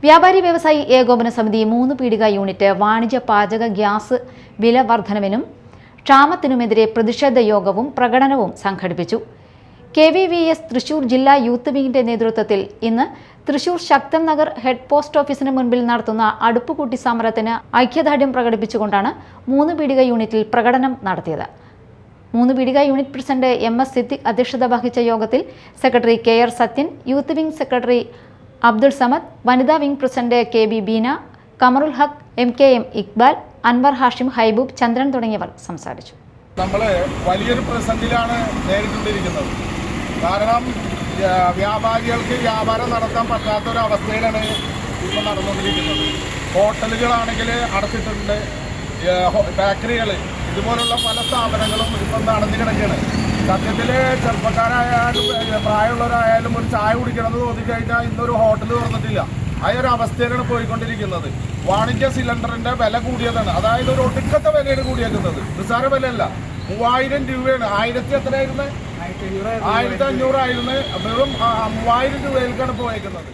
വ്യാപാരി വ്യവസായി ഏകോപന സമിതി 3 പീടിക യൂണിറ്റ് വാണിജ്യ പാചക ഗ്യാസ് വില വർധനവിനും ക്ഷാമത്തിനുമെതിരെ പ്രതിഷേധ യോഗവും പ്രകടനവും സംഘടിപ്പിച്ചു. KVVS തൃശൂർ ജില്ലാ യൂത്ത് വിംഗിന്റെ നേതൃത്വത്തിൽ ഇന്ന് തൃശൂർ ശക്തം നഗർ ഹെഡ് പോസ്റ്റ് ഓഫീസിന് മുൻപിൽ നടത്തുന്ന അടുപ്പുകൂട്ടി സമരത്തിന് ഐക്യദാർഢ്യം പ്രകടിപ്പിച്ചുകൊണ്ടാണ് 3 പീടിക യൂണിറ്റിൽ പ്രകടനം നടത്തിയത്. 3 പീടിക യൂണിറ്റ് പ്രസിഡന്റ് MS സിദ്ദിഖ് അധ്യക്ഷത വഹിച്ച യോഗത്തിൽ secretary KR Sathyan, youth wing secretary Abdul Samad, വനിതാ wing president KB Beena, Kamarul Haq, MKM Iqbal, Anwar Hashim, ഹൈബൂബ്, ചന്ദ്രൻ തുടങ്ങിയവർ സംസാരിച്ചു. നമ്മൾ വലിയൊരു പ്രതിസന്ധിയിലാണ് നേരിട്ടുകൊണ്ടിരിക്കുന്നത്. കാരണം വ്യാപാരികൾക്ക് വ്യാപാരം നടത്താൻ പറ്റാത്തൊരവസ്ഥയിലാണ് ഇപ്പോൾ നടന്നുകൊണ്ടിരിക്കുന്നത്. ഹോട്ടലുകളാണെങ്കിൽ അടച്ചിട്ടുണ്ട്, ബേക്കറികൾ, ഇതുപോലുള്ള പല സ്ഥാപനങ്ങളും ഇപ്പം നടന്നു കിടക്കുകയാണ്. സത്യത്തിൽ ചെറുപ്പക്കാരായാലും പ്രായമുള്ളവരായാലും ഒരു ചായ കുടിക്കണമെന്ന് തോന്നിക്കഴിഞ്ഞാൽ ഇന്നൊരു ഹോട്ടൽ തുറന്നിട്ടില്ല. ആ ഒരു അവസ്ഥയിലാണ് പോയിക്കൊണ്ടിരിക്കുന്നത്. വാണിജ്യ സിലിണ്ടറിന്റെ വില കൂടിയതാണ്. അതായത് ഒരു ഒടുക്കത്തെ വിലയാണ് കൂടിയേക്കുന്നത്. നിസ്സാര വിലയല്ല. 3000 രൂപയാണ്. 1000 എത്രയായിരുന്നു? 1500 ആയിരുന്നു. വെറും 3000 രൂപയിലേക്കാണ് പോയേക്കുന്നത്.